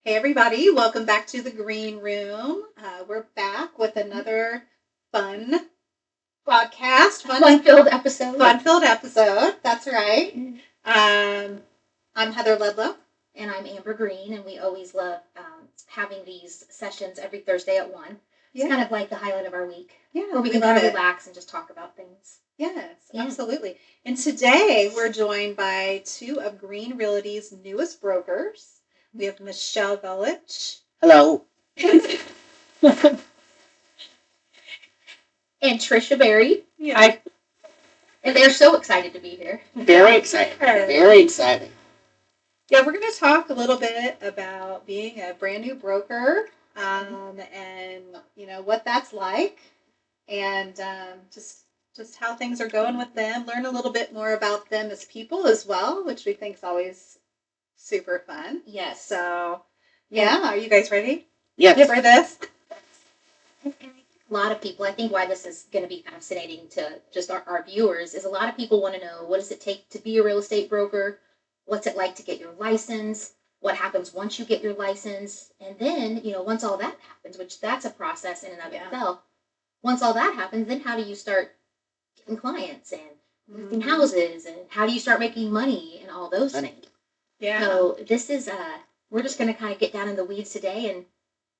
Hey, everybody, welcome back to the Green Room. We're back with another fun podcast, fun-filled episode. Fun-filled episode, that's right. I'm Heather Ludlow. And I'm Amber Greene, and we always love having these sessions every Thursday at 1. It's kind of like the highlight of our week. Yeah, where we can kind of relax and just talk about things. Yes, absolutely. And today we're joined by two of Greene Realty's newest brokers. We have Michelle Gulledge. Hello. And Tricia Berry. Yeah. Hi. And they're so excited to be here. Very excited. Very excited. Yeah, we're going to talk a little bit about being a brand new broker, and what that's like, and just how things are going with them. Learn a little bit more about them as people as well, which we think is always super fun. Yes. So, are you guys ready? Yes. For this? And a lot of people, I think why this is going to be fascinating to just our viewers is a lot of people want to know, what does it take to be a real estate broker? What's it like to get your license? What happens once you get your license? And then, once all that happens, which that's a process in and of itself, once all that happens, then how do you start getting clients and listing houses, and how do you start making money and all those things? Yeah. So this is, we're just going to kind of get down in the weeds today and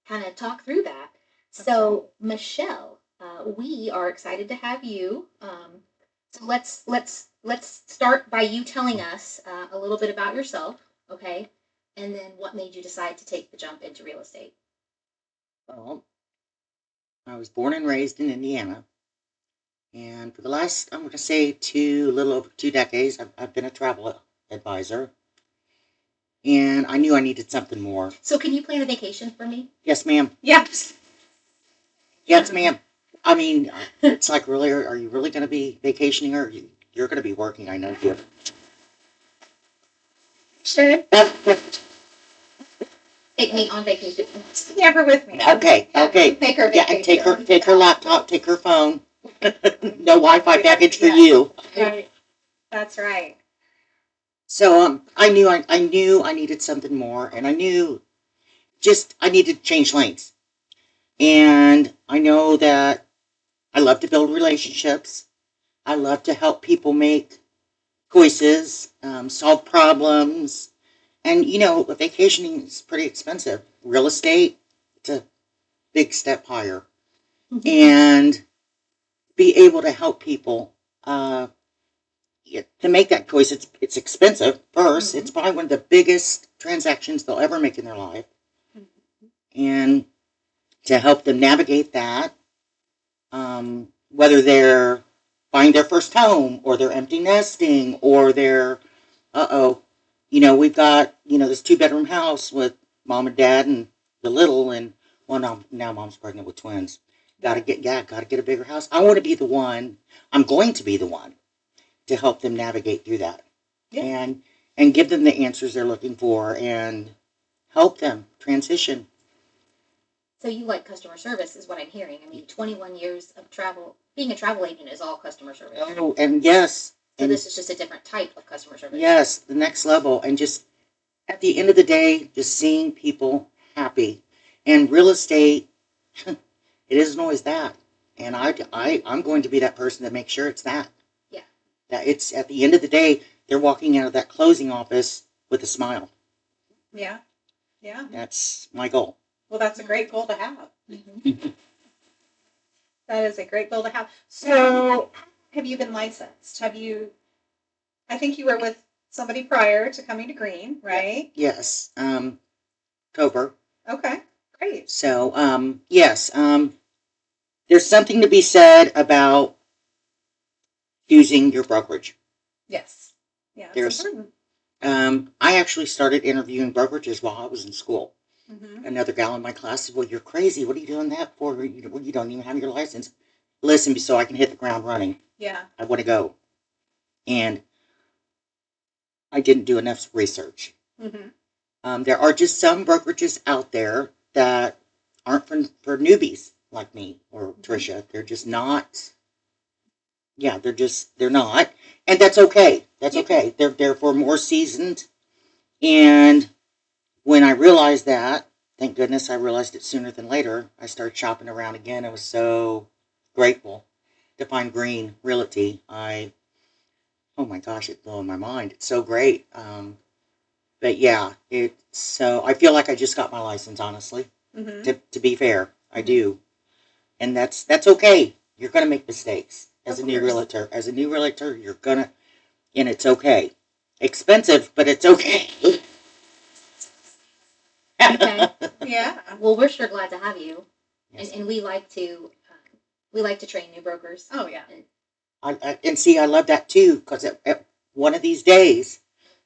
kind of talk through that. So Michelle, we are excited to have you. So let's start by you telling us a little bit about yourself, okay? And then what made you decide to take the jump into real estate? Well, I was born and raised in Indiana. And for the last, I'm going to say little over 2 decades, I've been a travel advisor. And I knew I needed something more. So can you plan a vacation for me? Yes, ma'am. Yes. Yes, ma'am. I mean, it's like, really, are you really going to be vacationing, or you're going to be working? I know you. Sure. Take me on vacation. Never with me. Okay. Take her Yeah, and take her laptop, take her phone. No Wi-Fi package for you. Right. That's right. So I knew I needed something more, and I knew I needed to change lanes. And I know that I love to build relationships. I love to help people make choices, solve problems. And, vacationing is pretty expensive. Real estate, it's a big step higher. Mm-hmm. And be able to help people to make that choice. It's expensive first. Mm-hmm. It's probably one of the biggest transactions they'll ever make in their life. Mm-hmm. And to help them navigate that, whether they're buying their first home, or they're empty nesting, or they're, we've got, this 2-bedroom house with mom and dad and the little, and now mom's pregnant with twins. Gotta get a bigger house. I'm going to be the one to help them navigate through that. Yeah. And give them the answers they're looking for, and help them transition. So you like customer service is what I'm hearing. I mean, 21 years of travel, being a travel agent is all customer service. Oh, and yes. So this is just a different type of customer service. Yes, the next level. And just at the end of the day, just seeing people happy. And real estate, it isn't always that. And I'm going to be that person that makes sure it's that. Yeah. That it's, at the end of the day, they're walking out of that closing office with a smile. Yeah. Yeah. That's my goal. Well, that's a great goal to have. Mm-hmm. That is a great goal to have. So, have you been licensed? I think you were with somebody prior to coming to Greene, right? Yes. October. Okay, great. So, yes. There's something to be said about using your brokerage. Yes. Yeah, it's important. I actually started interviewing brokerages while I was in school. Mm-hmm. Another gal in my class said, "Well, you're crazy. What are you doing that for? You don't even have your license." Listen, so I can hit the ground running. Yeah. I want to go. And I didn't do enough research. Mm-hmm. There are just some brokerages out there that aren't for newbies like me or Tricia. They're just not. Yeah, they're not. And that's okay. That's okay. They're for more seasoned. And when I realized that, thank goodness I realized it sooner than later, I started shopping around again. I was so grateful to find Greene Realty. Oh my gosh, it's blowing my mind. It's so great. But yeah, so I feel like I just got my license, honestly. Mm-hmm. To be fair, I do, and that's okay. You're gonna make mistakes as Of a new course. realtor. As a new realtor, you're gonna, and it's okay. Expensive, but it's okay. Okay. Yeah. Well, we're sure glad to have you, Yes. and we like to train new brokers. Oh yeah. And see, I love that too, because at one of these days,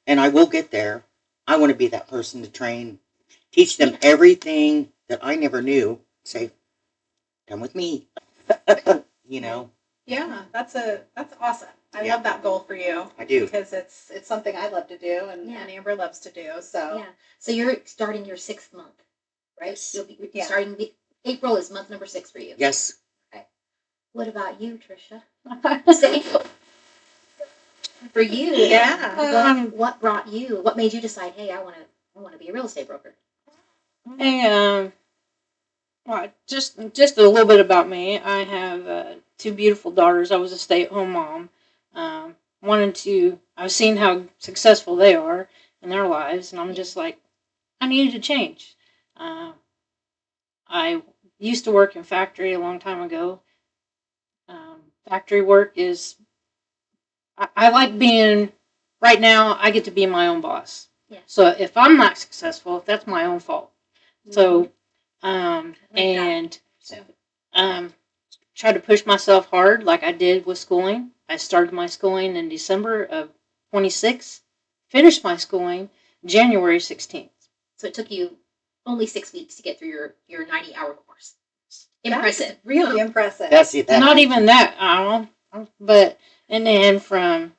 and I will get there, I want to be that person to train, teach them everything that I never knew. Say, come with me. You know, Yeah, that's awesome. I Yeah. love that goal for you I do. because it's something I love to do and, Yeah. and Amber loves to do. So Yeah. So you're starting your 6th month, right? Yes. You'll be Yeah. starting April is month number 6 for you. Yes. What about you, Tricia? Same for you. Yeah. What brought you? What made you decide? Hey, I want to be a real estate broker. Hey, well, just a little bit about me. I have 2 beautiful daughters. I was a stay-at-home mom. I was seeing how successful they are in their lives, and I'm just like, I needed to change. Uh, I used to work in factory a long time ago. Factory work is, I like being, right now, I get to be my own boss. Yeah. So if I'm not successful, that's my own fault. So, that. try to push myself hard like I did with schooling. I started my schooling in December of 26, finished my schooling January 16th. So it took you only 6 weeks to get through your 90-hour course. Impressive. That's really impressive. That's it. Not even that, I don't know. But, and then from,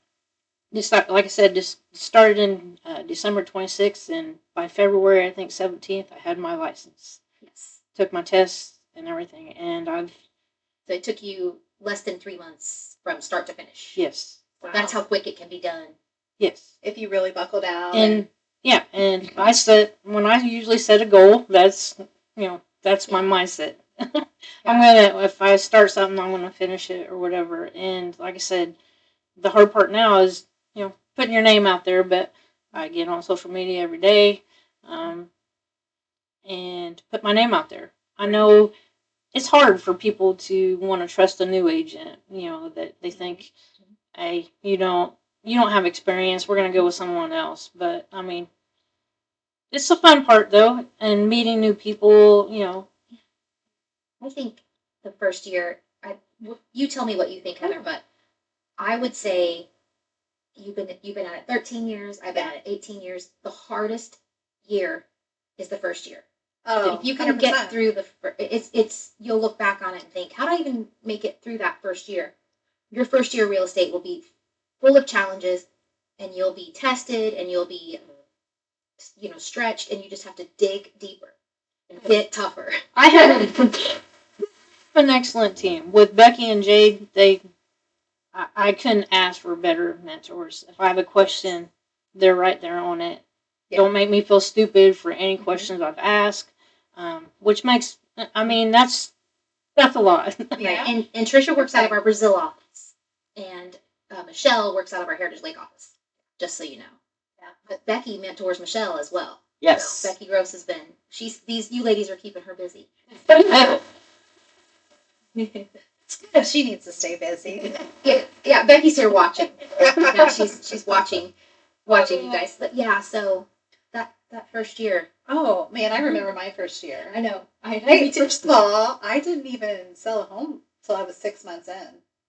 just like I said, just started in December 26th, and by February, I think 17th, I had my license. Yes. Took my tests and everything, and So it took you less than 3 months from start to finish. yes. Wow. That's how quick it can be done. Yes. If you really buckle down. And yeah, and when I usually set a goal, that's my mindset. If I start something, I'm gonna finish it or whatever. And like I said, the hard part now is, putting your name out there, but I get on social media every day, and put my name out there. I know it's hard for people to want to trust a new agent, that they think, hey, you don't have experience, we're going to go with someone else. But I mean, it's the fun part though, and meeting new people. I think the first year, you tell me what you think, Heather, but I would say you've been at it 13 years. I've been at it 18 years. The hardest year is the first year. Oh, If you can 100%. get through it's you'll look back on it and think, how did I even make it through that first year? Your first year of real estate will be full of challenges, and you'll be tested, and you'll be, stretched, and you just have to dig deeper and get tougher. I have an excellent team with Becky and Jade. I couldn't ask for better mentors. If I have a question, they're right there on it. Yeah. Don't make me feel stupid for any questions I've asked, which makes, that's a lot. Yeah. Right. And Tricia works out of our Brazil office, and Michelle works out of our Heritage Lake office. Just so you know. Yeah. But Becky mentors Michelle as well. Yes. So Becky Gross has been. You ladies are keeping her busy. It's good. She needs to stay busy. Yeah. Becky's here watching. No, she's watching you guys. But yeah, so that first year. Oh man, I remember my first year. I know. Hey, first of all, I didn't even sell a home till I was 6 months in.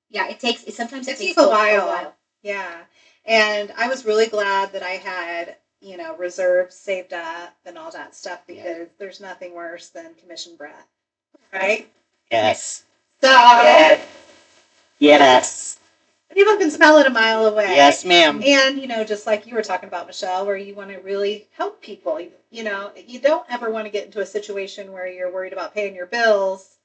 Yeah, sometimes it takes a while. Yeah, and I was really glad that I had reserves saved up and all that stuff, because there's nothing worse than commission breath, right? Yes. So Yes. people can smell it a mile away. Yes, ma'am. And just like you were talking about, Michelle, where you want to really help people. You don't ever want to get into a situation where you're worried about paying your bills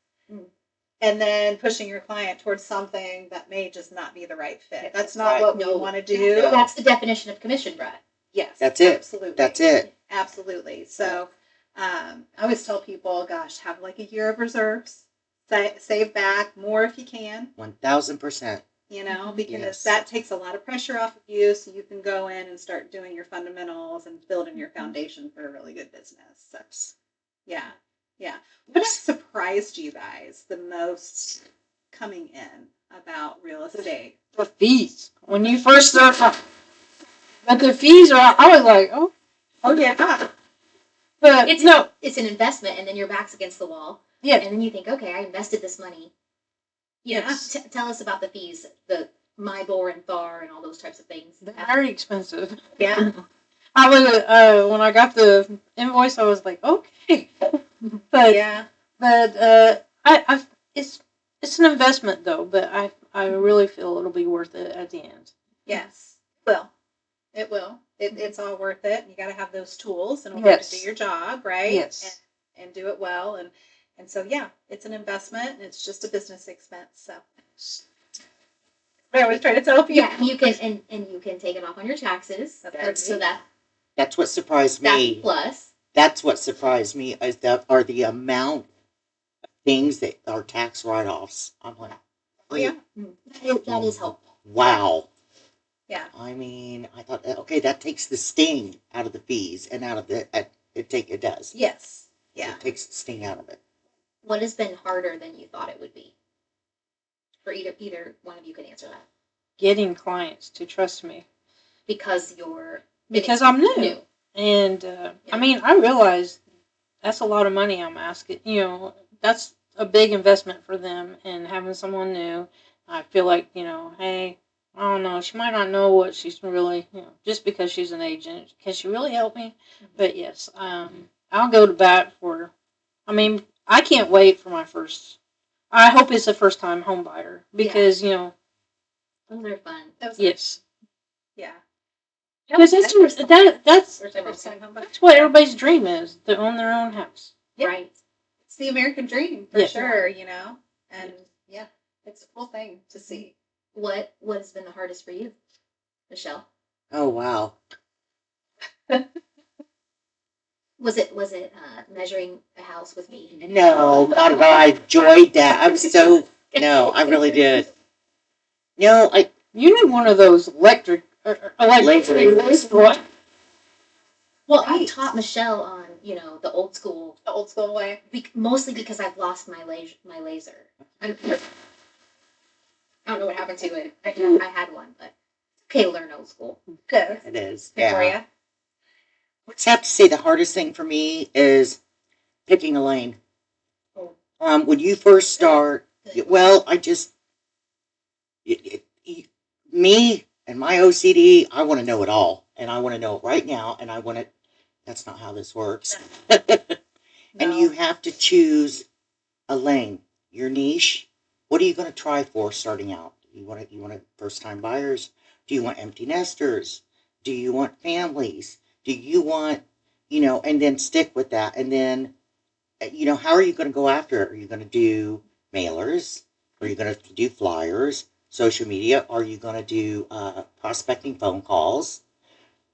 and then pushing your client towards something that may just not be the right fit. That's not what we want to do. That's the definition of commission breath. Yes. That's it. Absolutely. That's it. Absolutely. So I always tell people, gosh, have like a year of reserves. Save back more if you can. 1000%. You know, because Yes. that takes a lot of pressure off of you, so you can go in and start doing your fundamentals and building your foundation for a really good business. So, yeah, yeah. What surprised you guys the most coming in about real estate? The fees. When you first start, but the fees are, I was like, oh, Yeah. but It's no, it's an investment, and then your back's against the wall, yeah, and then you think, okay, I invested this money. You know, Yes. tell us about the fees, the MIBOR and FAR and all those types of things. they're very expensive. Yeah. I was when I got the invoice, I was like, okay, but Yeah. I it's an investment though, but I really feel it'll be worth it at the end. Yes. Well, it will. It's all worth it. You got to have those tools in order Yes. to do your job, right? Yes. And do it well. And so, yeah, it's an investment and it's just a business expense. So I always try to tell people. Yeah, you can and you can take it off on your taxes. That's So That's what surprised that's me. a plus. That's what surprised me is that are the amount of things that are tax write-offs. I'm like, Oh, yeah. That is helpful. wow. Yeah. I mean, I thought, okay, that takes the sting out of the fees and out of the it does. Yes. Yeah. It takes the sting out of it. What has been harder than you thought it would be? For either one of you can answer that. Getting clients to trust me Because I'm new. And I mean, I realize that's a lot of money I'm asking. You know, that's a big investment for them, and having someone new, I feel like, you know, hey, I don't know, she might not know what she's really, you know, just because she's an agent, can she really help me? But yes, I'll go to bat for. I mean, I can't wait for my first. I hope it's a first time home buyer because you know. Those are fun. Yes. Yeah. Because that's First time home buyer. that's what everybody's dream is, to own their own house. Yeah. Right. It's the American dream for Yeah. sure, you know? And yeah, it's a cool thing to see. What has been the hardest for you, Michelle? Oh wow. Was it measuring a house with me? No, not at all. I enjoyed that. I was so no, I really did. No, You need one of those electric Lasers. Well, I Right. taught Michelle on the old school, The old school way. mostly because I've lost my laser. I don't know what happened to it. I had one, but it's okay to learn old school. Good. it is. Victoria. I just have to say the hardest thing for me is picking a lane. Oh. When you first start, well, me and my OCD, I want to know it all, and I want to know it right now, and I want it. That's not how this works. And No. you have to choose a lane, your niche. What are you going to try for starting out? You want first time buyers? Do you want empty nesters? Do you want families? Do you want, and then stick with that. And then, how are you going to go after it? Are you going to do mailers? Are you going to do flyers? Social media? Are you going to do prospecting phone calls?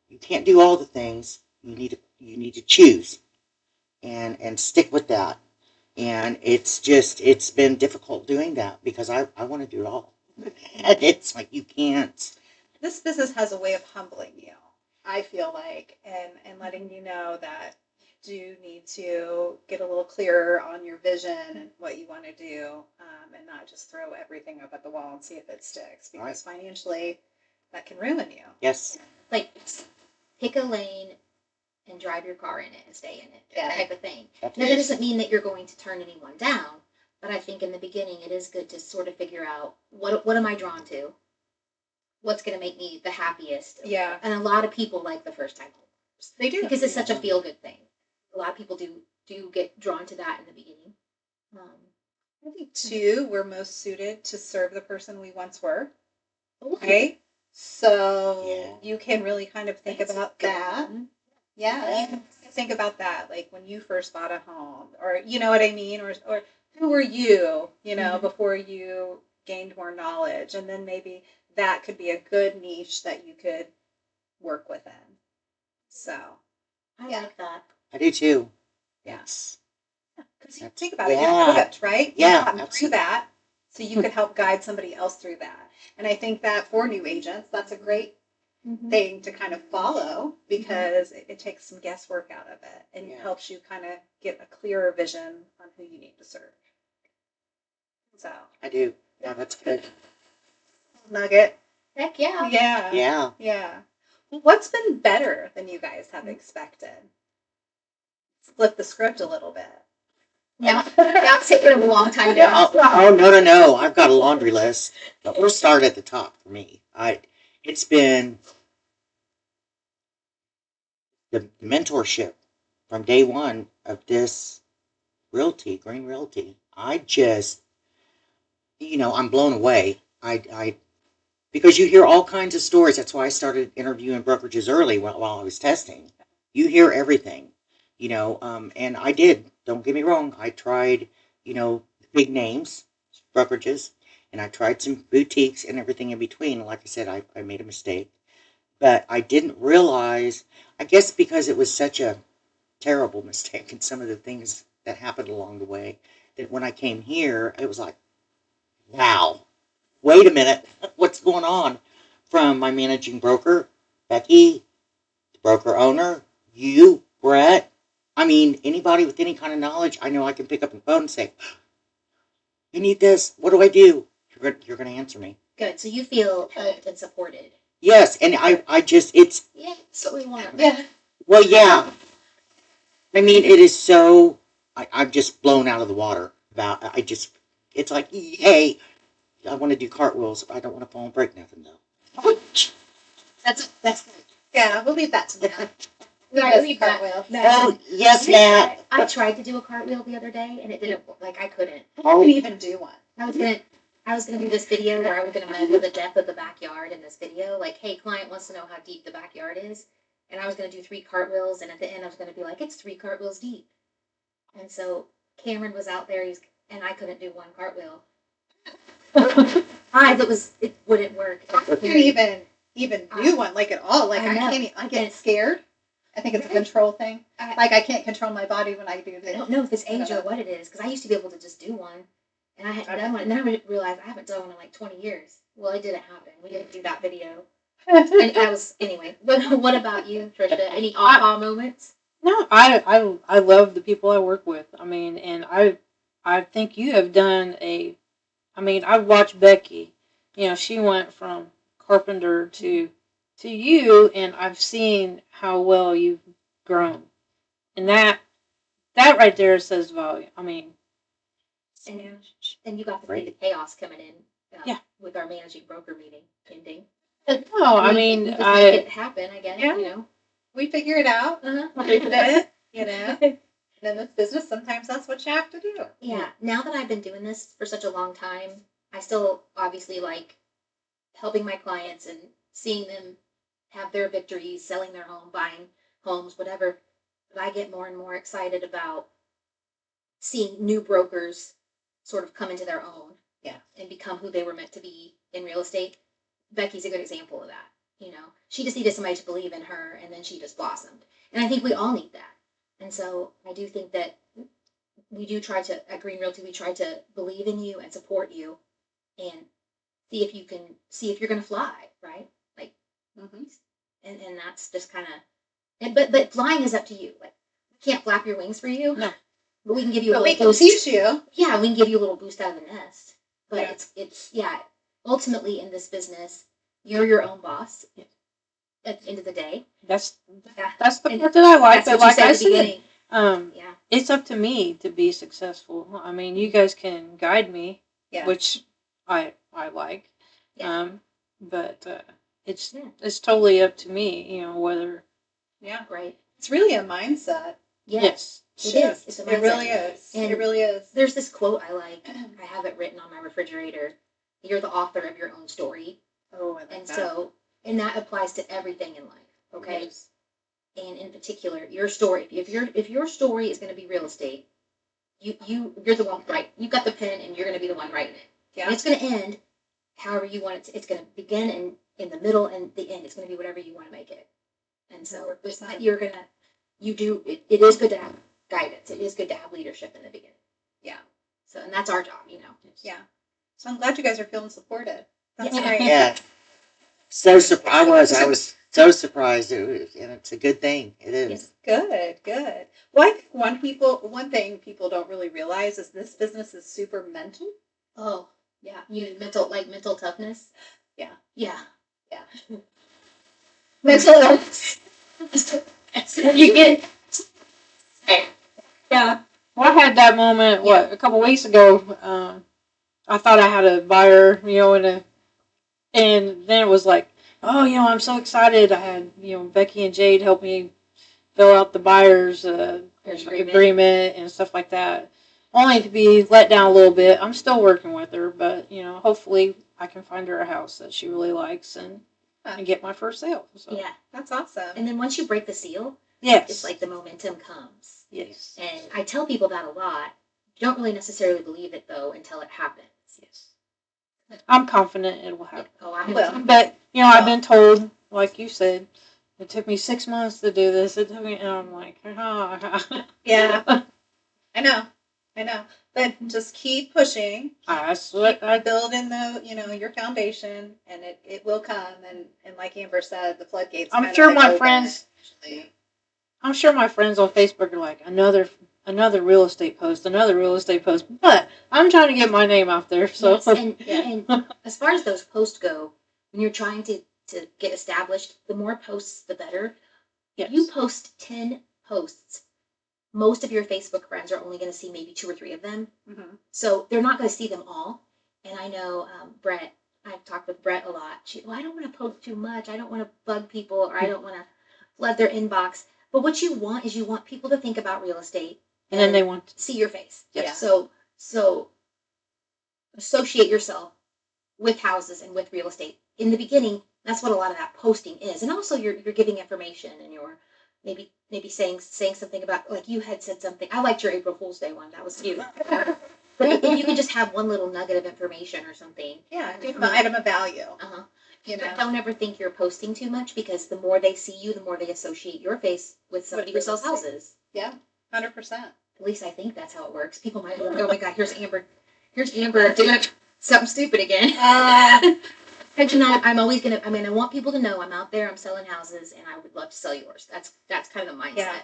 You can't do all the things. You need to choose and stick with that. And it's been difficult doing that because I want to do it all. And it's like you can't. This business has a way of humbling you, I feel like, and letting you know that you do need to get a little clearer on your vision and what you want to do, and not just throw everything up at the wall and see if it sticks, because financially that can ruin you. Yes. Like, pick a lane and drive your car in it and stay in it, Yeah. type of thing. That's Now, that doesn't mean that you're going to turn anyone down, but I think in the beginning it is good to sort of figure out what am I drawn to? What's going to make me the happiest? Yeah, And a lot of people like the first time homebuyers they do. because it's such a feel good thing. A lot of people do get drawn to that in the beginning. I think too, we're most suited to serve the person we once were. Okay. Right? So Yeah. you can really kind of think That's about a good that. one. Yeah, you can think about that, like when you first bought a home, or you know what I mean, or who were you, Mhm. before you gained more knowledge, and then maybe that could be a good niche that you could work within. So, I Yeah. like that. I do too. Yeah. Yes. because you That's- think about it, yeah. you're a coach, right? Yeah, You've gotten through absolutely. that, so you could help guide somebody else through that. And I think that for new agents, that's a great thing to kind of follow because it takes some guesswork out of it and Yeah. helps you kind of get a clearer vision on who you need to serve. So, I do. Yeah, that's good. nugget. Heck yeah. Yeah. Yeah. Yeah. Well, what's been better than you guys have expected? Flip the script a little bit. Now it's taken a long time to Yeah. Oh, no. I've got a laundry list. But we'll start at the top for me. It's been the mentorship from day one of this Greene Realty. I just, I'm blown away. Because you hear all kinds of stories. That's why I started interviewing brokerages early while I was testing. You hear everything, and I did. Don't get me wrong. I tried, big names, brokerages, and I tried some boutiques and everything in between. Like I said, I made a mistake. But I didn't realize, I guess because it was such a terrible mistake and some of the things that happened along the way, that when I came here, it was like, wow, wait a minute, what's going on? From my managing broker, Becky, the broker owner, you, Brett. I mean, anybody with any kind of knowledge, I know I can pick up the phone and say, you need this, what do I do? You're going to answer me. Good. So you feel helped and supported. Yes, and I just, Yeah, that's what we want. Yeah. well, yeah. I mean, it is so, I'm just blown out of the water about, it's like, yay, I want to do cartwheels. I don't want to fall and break nothing, though. That's good. Yeah, we'll leave that to them. Right, leave that. Cartwheel. Oh, yes, Nat. I tried to do a cartwheel the other day and it didn't, like, I couldn't. I couldn't even do one. I was gonna do this video where I was gonna measure the depth of the backyard in this video. Like, hey, client wants to know how deep the backyard is. And I was gonna do 3 cartwheels, and at the end I was gonna be like, it's 3 cartwheels deep. And so Cameron was out there, and I couldn't do 1 cartwheel. It wouldn't work. I couldn't even do one like at all. Like I get scared. I think it's a control thing. Like I can't control my body when I do I this. don't know if it's age or what it is, because I used to be able to just do one, and I hadn't done one, and then I realized I haven't done one in like 20 years. Well, it didn't happen. We didn't do that video. And I was, anyway. What about you, Tricia? Any aha moments? No, I love the people I work with. I mean, and I think you have done I've watched Becky. She went from carpenter to you, and I've seen how well you've grown. And that right there says value. I mean, And you got to see the chaos coming in Yeah. with our managing broker meeting ending. no, I mean, we just make it happen, I guess, Yeah. We figure it out. Uh-huh. We did it, And in this business, sometimes that's what you have to do. Yeah. Now that I've been doing this for such a long time, I still obviously like helping my clients and seeing them have their victories, selling their home, buying homes, whatever. But I get more and more excited about seeing new brokers sort of come into their own. Yeah. And become who they were meant to be in real estate. Becky's a good example of that. She just needed somebody to believe in her, and then she just blossomed. And I think we all need that. And so I do think that we do try to, at Greene Realty, we try to believe in you and support you and see if you're going to fly, right? Like, and that's just kind of, but flying is up to you. Like, we can't flap your wings for you. No. But we can give you a But little we can boost. teach you. Yeah, we can give you a little boost out of the nest. But Yeah. it's ultimately in this business, you're your own boss. At the end of the day, that's Yeah. the And part that I like. that's But what you like said I at the said, beginning. Yeah. it's up to me to be successful. I mean, you guys can guide me, Yeah. which I like. Yeah. But it's Yeah. it's totally up to me. Whether Yeah. Right. It's really a mindset. Yes. It is. It's a It really mindset. is. And it really is. There's this quote I like. I have it written on my refrigerator. You're the author of your own story. Oh, I like And that. so, and that applies to everything in life. Okay. Yes. And in particular, your story. If your story is going to be real estate, you're the one right. You got the pen, and you're going to be the one writing it. Yeah. And it's going to end however you want it to. It's going to begin in the middle and the end. It's going to be whatever you want to make it. And so 100%. it is good to have guidance. It is good to have leadership in the beginning. Yeah. So, and that's our job, Yeah. So I'm glad you guys are feeling supported. That's Yeah. great. Yeah. So surprised. I was so surprised. And it's a good thing. It is. Good, good. Well, I think one thing people don't really realize is this business is super mental. Oh, yeah. You mean mental toughness? Yeah. Yeah. Yeah. Mental illness. You get. Yeah. Well, I had that moment, a couple weeks ago. I thought I had a buyer, and then it was like, oh, I'm so excited. I had, Becky and Jade help me fill out the buyer's agreement and stuff like that. Only to be let down a little bit. I'm still working with her, but, hopefully I can find her a house that she really likes and get my first sale. So. Yeah. That's awesome. And then once you break the seal, yes, it's like the momentum comes. Yes. And I tell people that a lot. You don't really necessarily believe it, though, until it happens. Yes. I'm confident it will happen. Oh, I will. But, I've been told, like you said, it took me 6 months to do this. It took me, and I'm like, Yeah. I know. But just keep pushing. That's what I build in your foundation, and it will come. And like Amber said, the floodgates. I'm kind sure of my open. friends. I'm sure my friends on Facebook are like another real estate post, but I'm trying to get my name out there. So yes, and as far as those posts go, when you're trying to get established, the more posts, the better. yes. If you post 10 posts, most of your Facebook friends are only going to see maybe 2 or 3 of them. Mm-hmm. So they're not going to see them all. And I know Brett, I've talked with Brett a lot. I don't want to post too much. I don't want to bug people, or I don't want to flood their inbox. But what you want is people to think about real estate. And then they want to see your face. Yes. So associate yourself with houses and with real estate. In the beginning, that's what a lot of that posting is. And also you're giving information, and you're maybe saying something about, like you had said something. I liked your April Fool's Day one. That was cute. But if you could just have one little nugget of information or something. Yeah, give them an item of value. Uh-huh. Don't ever think you're posting too much, because the more they see you, the more they associate your face with somebody who sells houses. Yeah, 100%. At least I think that's how it works. People might be like, oh my God, here's Amber doing something stupid again. I'm always going to, I want people to know I'm out there, I'm selling houses, and I would love to sell yours. That's kind of the mindset.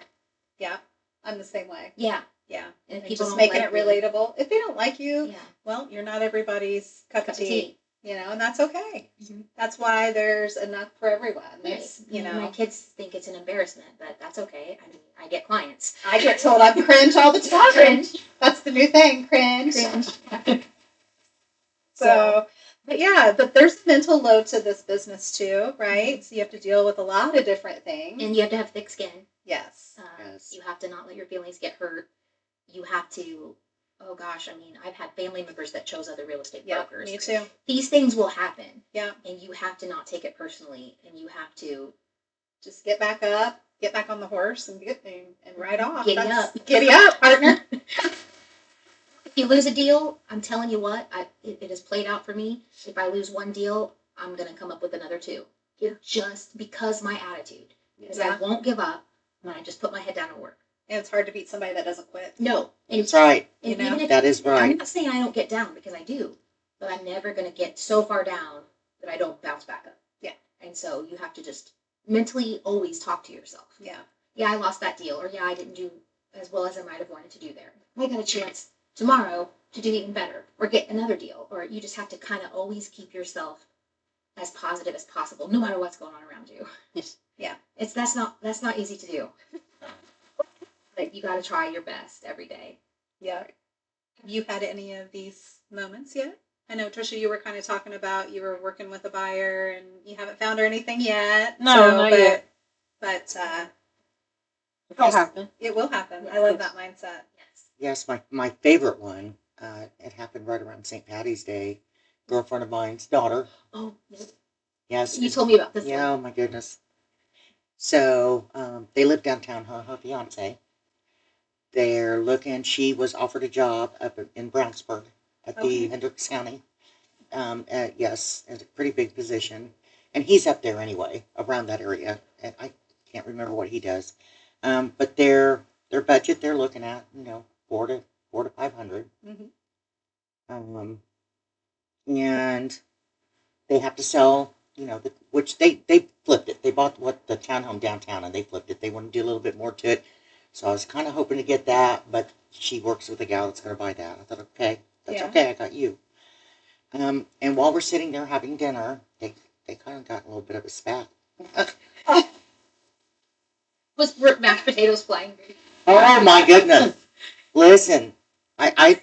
Yeah, I'm the same way. Yeah. Yeah. And if And people just don't making like it relatable. If they don't like you, yeah. well, you're not everybody's cup of tea. And that's okay. Mm-hmm. That's why there's enough for everyone. There's, My kids think it's an embarrassment, but that's okay. I mean, I get clients. I get told I'm cringe all the time. Cringe. That's the new thing, cringe. So, but there's a mental load to this business too, right? Mm-hmm. So you have to deal with a lot of different things. And you have to have thick skin. Yes. Yes. You have to not let your feelings get hurt. You have to, oh gosh, I've had family members that chose other real estate brokers. Me too. These things will happen. Yeah. And you have to not take it personally, and you have to just get back up, get back on the horse, and ride off. Giddy up, partner. If you lose a deal, I'm telling you what, it has played out for me. If I lose one deal, I'm going to come up with another 2. Just because my attitude. Because I won't give up, and I just put my head down and work. And it's hard to beat somebody that doesn't quit. No. That's right. That is right. I'm not saying I don't get down, because I do, but I'm never going to get so far down that I don't bounce back up. Yeah. And so you have to just mentally always talk to yourself. Yeah. Yeah, I lost that deal, or yeah, I didn't do as well as I might have wanted to do there. I got a chance tomorrow to do even better, or get another deal, or you just have to kind of always keep yourself as positive as possible, no matter what's going on around you. Yes. Yeah. That's not easy to do. But you got to try your best every day. Yeah. Have you had any of these moments yet? I know, Tricia, you were kind of talking about you were working with a buyer and you haven't found her anything yet. No, not yet. But it'll happen. It will happen. Yes. I love that mindset. Yes, my favorite one, it happened right around St. Patty's Day. Girlfriend of mine's daughter. Oh, Yes. you told me about this Yeah, one. oh my goodness. So they live downtown, her fiance. They're looking, she was offered a job up in Brownsburg at the Hendricks County. Yes, it's a pretty big position. And he's up there anyway, around that area. And I can't remember what he does. But their budget they're looking at, four to 500. Mhm. And they have to sell, which they flipped it. They bought the townhome downtown and they flipped it. They want to do a little bit more to it. So I was kind of hoping to get that, but she works with a gal that's going to buy that. I thought, okay, that's Yeah. okay. I got you. And while we're sitting there having dinner, they kind of got a little bit of a spat. Were mashed potatoes flying? Oh my goodness! Listen, I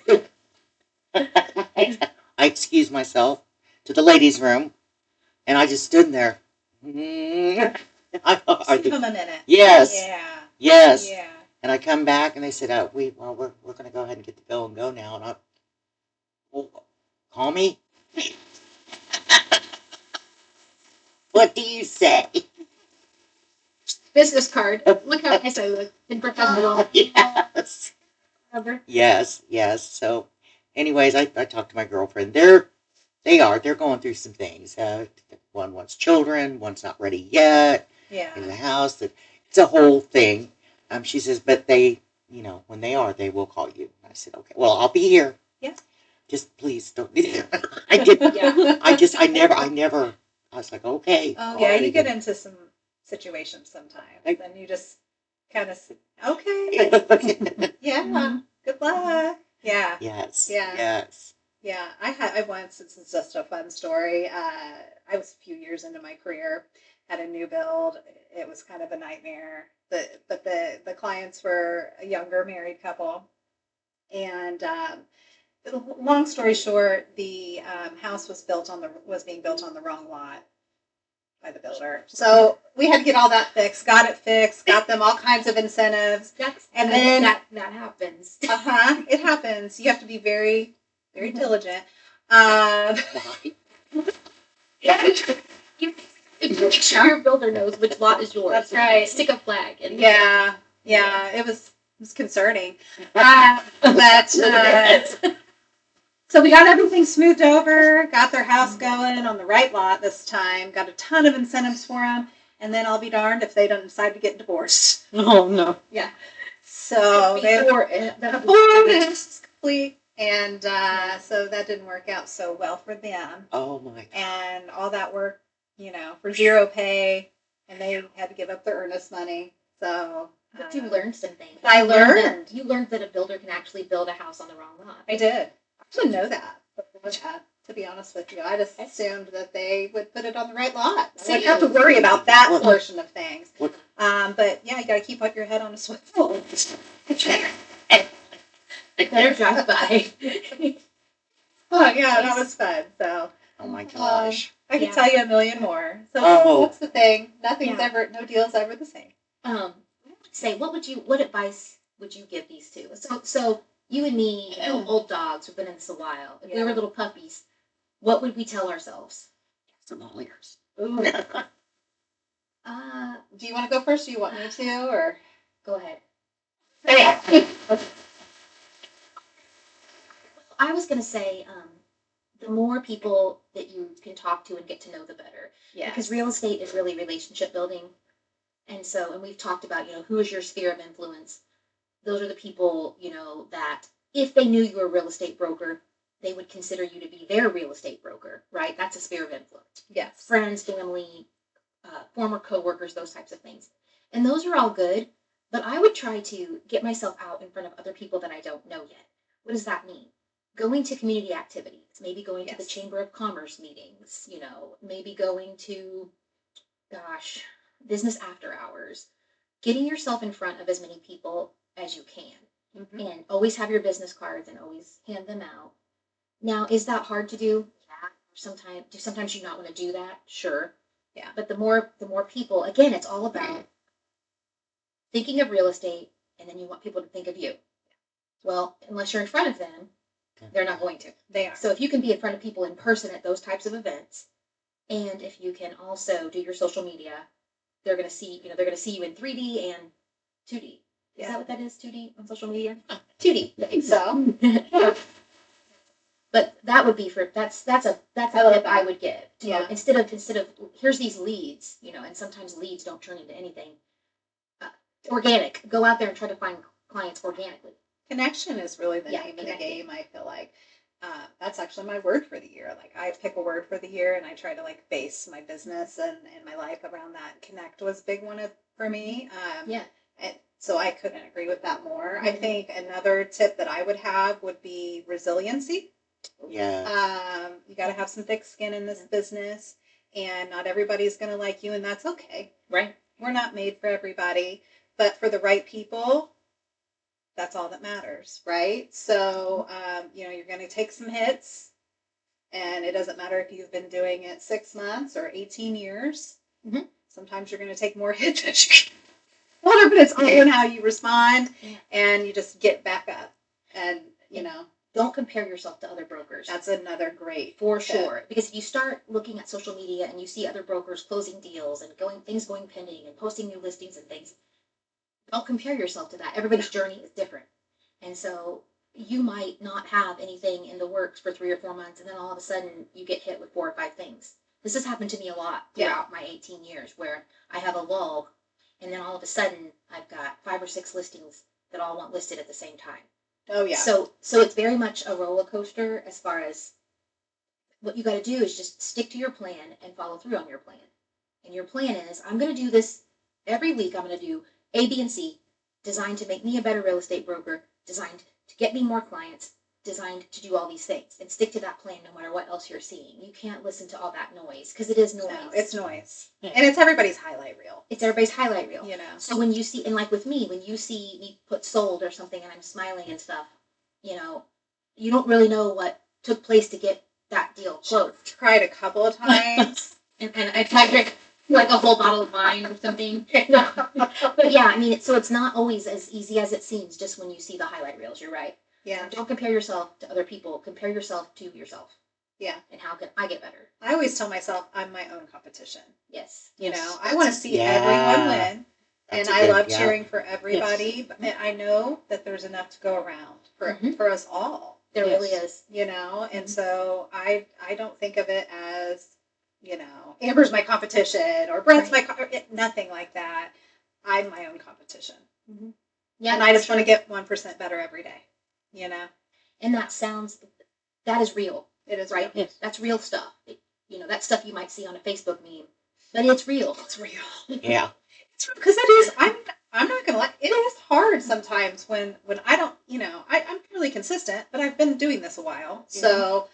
I excused myself to the ladies' room, and I just stood there. Just give them a minute. Yes, Yeah. yes. Yeah. And I come back, and they said, we're going to go ahead and get the bill and go now. And well, call me. What do you say? Business card. Look how nice I look. In professional. Yes. Cover. Yes. So, anyways, I talked to my girlfriend. They're going through some things. One wants children. One's not ready yet. Yeah. In the house. It's a whole thing. She says, but they, when they are, they will call you. And I said, okay. Well, I'll be here. Yeah. Just please don't. I did. Yeah. I never. I was like, okay. Oh all yeah, right, you get again. into some situations sometimes, Like- and you just kind of okay. Yeah. Mhm. Good luck. Yeah. Yes. Yeah. Yes. Yeah, I once, this is just a fun story. I was a few years into my career, had a new build. It was kind of a nightmare. But the clients were a younger married couple. And long story short, the house was being built on the wrong lot by the builder. So we had to get all that fixed, got it fixed, got them all kinds of incentives. And then that happens. It happens. You have to be very, very diligent. You make sure your builder knows which lot is yours. That's right. Stick a flag. And Yeah, it was concerning. So we got everything smoothed over, got their house going on the right lot this time, got a ton of incentives for them, and then I'll be darned if they don't decide to get divorced. Oh no. So before this is complete, and so that didn't work out so well for them. Oh my God. And all that work, for zero pay, and they had to give up their earnest money. So But you learned some things. I learned. You learned that a builder can actually build a house on the wrong lot. I did. I didn't know that before that, to be honest with you. I just assumed that they would put it on the right lot. I wouldn't have to worry about that portion of things. But yeah, you got to keep your head on a swivel. Better drive by. Oh yeah, that was fun. So Oh my gosh. I could Yeah. tell you a million more. So Oh. that's the thing. Nothing's Yeah. no deal's ever the same. Say, what advice would you give these two? So you and me, old dogs, we've been in this a while. If we were Yeah. little puppies, what would we tell ourselves? Some lawyers. Ooh. Do you want to go first? Do you want me to, or Go ahead. I was gonna say, the more people that you can talk to and get to know, the better. yeah? Because real estate is really relationship building. And we've talked about, who is your sphere of influence? Those are the people, that if they knew you were a real estate broker, they would consider you to be their real estate broker, right? That's a sphere of influence. Yes. Friends, family, former coworkers, those types of things. And those are all good, but I would try to get myself out in front of other people that I don't know yet. What does that mean? Going to community activities, maybe going to the Yes. Chamber of Commerce meetings, maybe going to, business after hours, getting yourself in front of as many people as you can. Mhm. And always have your business cards and always hand them out. Now, is that hard to do? Yeah. Sometimes you not want to do that? Sure. Yeah. But the more people, again, it's all about thinking of real estate, and then you want people to think of you. Well, unless you're in front of them, they're not going to. They are. So if you can be in front of people in person at those types of events, and if you can also do your social media, they're going to see you in 3D and 2D. Is that what that is? 2D on social media? 2D. I think so. But that would be that's a tip I would give. Yeah. Instead of here's these leads, and sometimes leads don't turn into anything. Organic. Go out there and try to find clients organically. Connection is really the Yeah, name of the connecting. game, I feel like. That's actually my word for the year. Like, I pick a word for the year and I try to like base my business and my life around that. Connect was a big one for me. Yeah. And so I couldn't agree with that more. I think another tip that I would have would be resiliency. Yeah. You got to have some thick skin in this business, and not everybody's going to like you, and that's okay. Right. We're not made for everybody, but for the right people, that's all that matters, right? So, you're going to take some hits, and it doesn't matter if you've been doing it 6 months or 18 years. Mm-hmm. Sometimes you're going to take more hits than you but it's all in how you respond, and you just get back up, and don't compare yourself to other brokers. That's another great for tip. sure. Because if you start looking at social media and you see other brokers closing deals and things going pending and posting new listings and things, don't compare yourself to that. Everybody's journey is different. And so you might not have anything in the works for 3 or 4 months, and then all of a sudden you get hit with 4 or 5 things. This has happened to me a lot throughout my 18 years, where I have a lull, and then all of a sudden I've got 5 or 6 listings that all want listed at the same time. Oh yeah. So it's very much a roller coaster as far as what you got to do is just stick to your plan and follow through on your plan. And your plan is, I'm going to do this every week. I'm going to do A, B, and C, designed to make me a better real estate broker, designed to get me more clients, designed to do all these things, and stick to that plan no matter what else you're seeing. You can't listen to all that noise because it is noise. No, it's noise. Yeah. And it's everybody's highlight reel. It's everybody's highlight reel. So when you see, and like with me, when you see me put sold or something and I'm smiling and stuff, you don't really know what took place to get that deal closed. Tried a couple of times. and I tried to drink like a whole bottle of wine or something. But yeah, I mean, so it's not always as easy as it seems just when you see the highlight reels. You're right. Yeah. Don't compare yourself to other people. Compare yourself to yourself. Yeah. And how can I get better? I always tell myself I'm my own competition. Yes. I want to see everyone win. And I love cheering for everybody. Yes. But I know that there's enough to go around for us all. There really is. And so I don't think of it as, Amber's my competition or Brent's my nothing like that. I'm my own competition. Mm-hmm. Yeah, and I just want to get 1% better every day. And that is real. It is right. Real. Yes. That's real stuff. That stuff you might see on a Facebook meme, but it's real. It's real. Yeah. It's real because it is. I'm not gonna lie. It is hard sometimes when I don't. I'm really consistent, but I've been doing this a while, so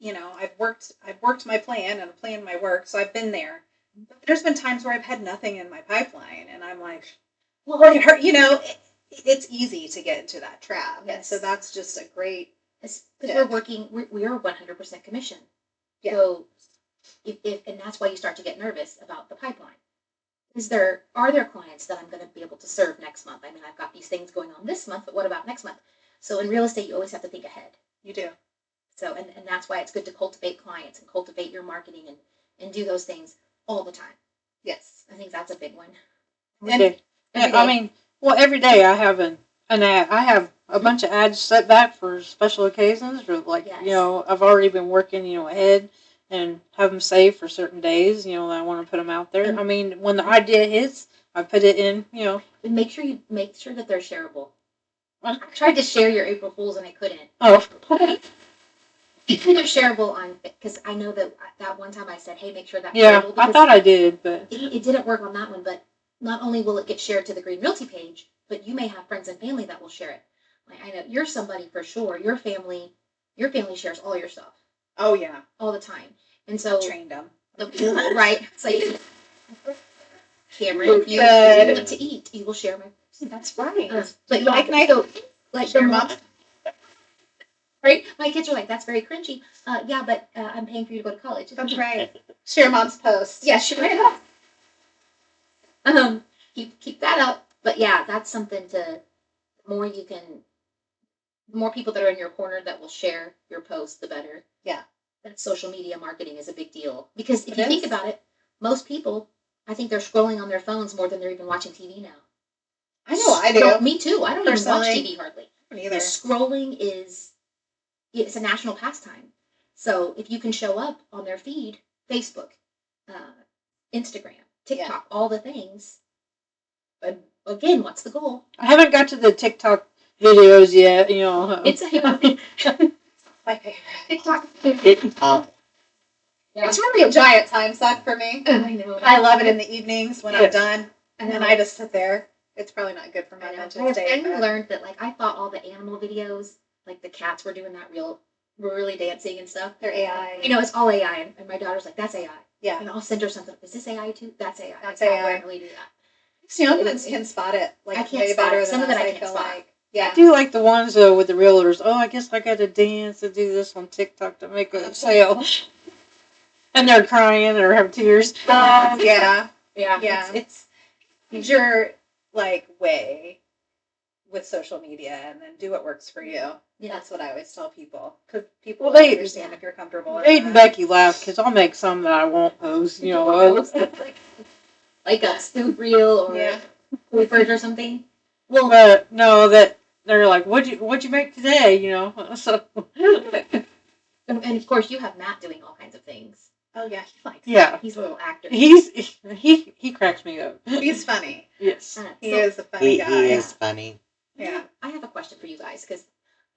I've worked my plan and I'm planning my work, so I've been there. But there's been times where I've had nothing in my pipeline, and I'm like, well, it hurt. It's easy to get into that trap. Yes. And so that's just a great. Because we are 100% commission. Yeah. So and that's why you start to get nervous about the pipeline. Are there clients that I'm going to be able to serve next month? I mean, I've got these things going on this month, but what about next month? So in real estate, you always have to think ahead. You do. So, and that's why it's good to cultivate clients and cultivate your marketing and do those things all the time. Yes. I think that's a big one. Every day. Every day I have an ad. I have a bunch of ads set back for special occasions. For I've already been working, ahead and have them saved for certain days, that I want to put them out there. I mean, when the idea hits, I put it in, And make sure that they're shareable. I tried to share your April Fools and I couldn't. Oh. They're shareable because I know that one time I said, hey, make sure that's shareable. Yeah, I thought I did, but it didn't work on that one. But not only will it get shared to the Greene Realty page, but you may have friends and family that will share it. Like, I know you're somebody for sure. Your family shares all your stuff. Oh yeah, all the time. And so trained them right. It's like Cameron, if you want to eat, you will share my. That's right. But like your mom. Right? My kids are like, that's very cringy. Yeah, but I'm paying for you to go to college. That's right. Share mom's post. Yeah, share it. Keep that up. But yeah, that's something the more people that are in your corner that will share your post, the better. Yeah. That social media marketing is a big deal. Because if you think about it, most people, I think they're scrolling on their phones more than they're even watching TV now. I know I do. Me too. I don't even watch TV hardly. Neither. Scrolling it's a national pastime. So if you can show up on their feed, Facebook, Instagram, TikTok, all the things. again, what's the goal? I haven't got to the TikTok videos yet. It's My favorite. TikTok. It's really a giant time suck for me. I know. I love it in the evenings when I'm Yes. done, and I just sit there. It's probably not good for my I know. mental I have state. finally but- learned that, like, I thought all the animal videos, like the cats were doing that really dancing and stuff. They're AI. It's all AI, and my daughter's like, that's AI. Yeah. And I'll send her something. Is this AI too? That's AI. That's I can't AI. randomly do that. Some young ones can spot it like I can't way spot better it. Some than of us, it I I can't feel spot. like. Yeah. I do like the ones with the realtors. Oh, I guess I got to dance and do this on TikTok to make a sale. And they're crying or have tears. Oh yeah. Yeah. Yeah. It's your like way with social media, and then do what works for you. Yeah. That's what I always tell people, because people Well, will they- understand if you're comfortable. or Jade and not. Becky laugh because I'll make some that I won't post. Like a spook reel or Yeah. Clifford or something. Well, but no, that they're like, what'd you make today? So And of course, you have Matt doing all kinds of things. Oh yeah, he likes. yeah, He's a little actor. he cracks me up. He's funny. Yes. He So, is a funny guy. He is funny. Yeah. I have a question for you guys because